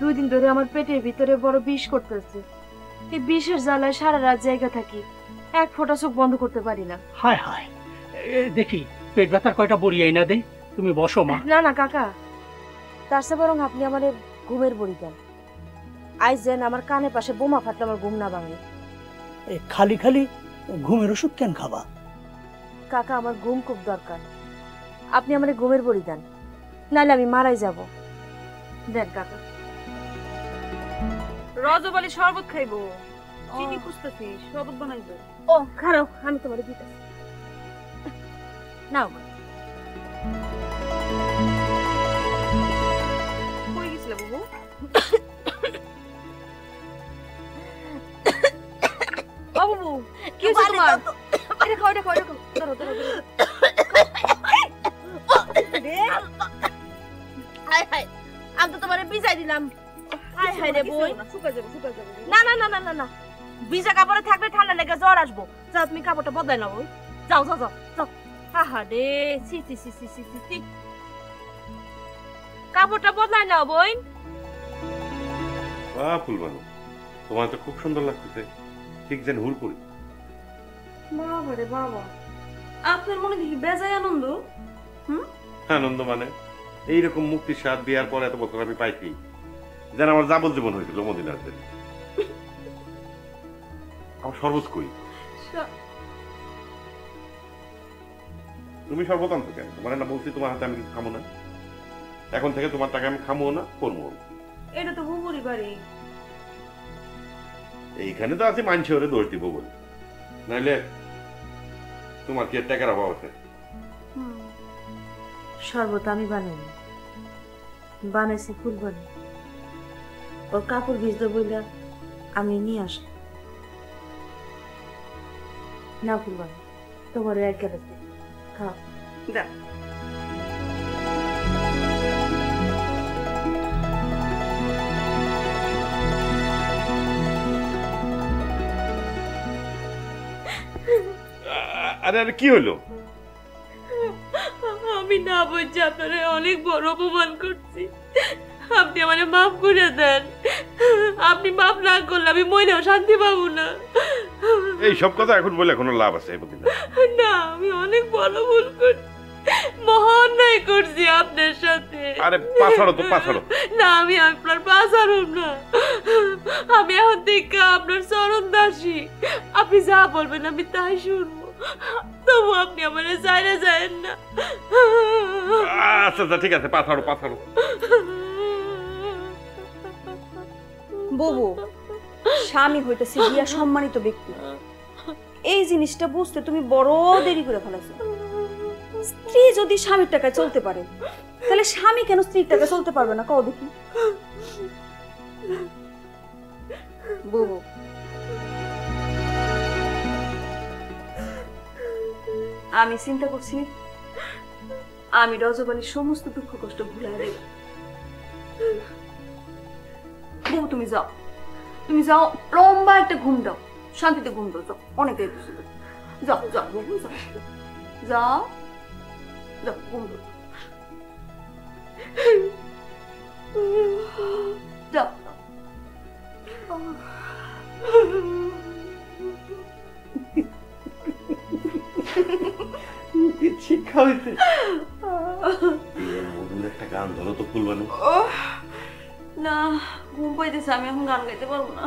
2 দিন ধরে আমার পেটের ভিতরে বড় বিষ করতেছে। এই বিষের জ্বালায় সারা রাত জায়গা থাকি, এক ফোঁটা চোখ বন্ধ করতে পারি না। হায় হায়, দেখি পেট ব্যথার কয়টা বড়ি আইনা দে। তুমি বসো মা। না না কাকা, তার চেয়ে বরং আপনি আমার ঘুমের বড়ি দেন। আইজ যেন আমার কানে পাশে বোমা ফাটলে আমার ঘুম না ভাঙে। খালি খালি ঘুমের ওষুধ কেন খাবা? কাকা, আমার ঘুম খুব দরকার, আপনি আমার ঘুমের বড়ি দেন, নাহলে আমি মারাই যাব। দেন কাকা। রজবালি শরবত খাইবো, চিনি খুঁজতেছি, শরবত বানাইবো। ও খারাপ, আমি তোমার দিতেছি। নাও। কই গেছিলে বাবু? বাবু কি হইছে তোমার? আরে খাও, এটা খাও, এটা খাও। ধরো ধরো ধরো। হাই হাই, আমি তো তোমারে ভিজাই দিলাম। হাই হাই রে বই, শুকা যাবে, শুকা যাবে। না না না না না না, ভিজা কাপড়ে থাকলে ঠান্ডা লেগে জ্বর আসবো। যাও তুমি কাপড়টা বদলাই নাও। যাও যাও যাও যাও। আহা রে, সি সি সি সি সি সি, কাপড়টা বদলাই নাও বই। বাহ ফুলবানু, তোমার তো খুব সুন্দর লাগতেছে, ঠিক যেন হুল করি। বাবা রে বাবা, আপনার মনে দেখি বেজায় আনন্দ। আনন্দ মানে এইরকম মুক্তির স্বাদ দেওয়ার পর এত বছর আমি পাইছি, যেন আমার যাবজ্জীবন হয়েছিল মদিনার জন্য। আমার শরবত কই? তুমি শরবত আনছো কেন? তোমার না বলছি তোমার হাতে আমি কিছু খামো না। এখন থেকে তোমার টাকা আমি খামো না, করবো। এটা তো বুবুরি বাড়ি। এইখানে তো আছে মানছি ওরে দোষ দিব বলে, নাইলে তোমার কি টাকার অভাব আছে? শরবত আমি বানাইনি, বানাইছি ফুলবানি। ওর কাপড় ভিজতে বইলা আমি নিয়ে আসলাম। না ফুলবানি, তোমার এক গ্লাস খাও। দা আরে আরে কি হলো? আমি না বুঝছি আপনারা অনেক বড় অপমান করছি, আপনি আমারে মাফ করে দেন। আপনি মাফ না করলে আমি মইরাও শান্তি পাবো না। এই সব কথা এখন বলে কোনো লাভ আছে? না, আমি অনেক বড় ভুল করছি, মহা অন্যায় করছি আপনার সাথে। আরে পাছাড়ো তো, পাছাড়ো। না, আমি আপনার পাছাড়ব না। আমি এখন থেকে আপনার চরণ দাসী, আপনি যা বলবেন আমি তাই শুনবো। তবু আপনি আমার চাইলে যায়েন না। আচ্ছা আচ্ছা ঠিক আছে, পাছাড়ো পাছাড়ো। বুবু, স্বামী হইতেছে গিয়া সম্মানিত ব্যক্তি, এই জিনিসটা বুঝতে তুমি বড় দেরি করে ফেলেছো। স্ত্রী যদি স্বামীর টাকায় চলতে পারে, তাহলে স্বামী কেন স্ত্রীর টাকায় চলতে পারবে না? কও দেখি। বুবু, আমি চিন্তা করছি আমি রজবালির সমস্ত দুঃখ কষ্ট ভুলাই দেব। বুবু তুমি যাও, তুমি যাও, লম্বা একটা ঘুম দাও, শান্তিতে ঘুম দাও। যাও, অনেক দেরি হয়েছে। যাও যাও বুবু, যাও যাও যাও, ঘুম দাও। যাও। শিক্ষা হয়েছে। একটা গান ধরো তো ফুলবানু। না, ঘুম পাইতেছে, আমি এখন গান গাইতে পারবো না।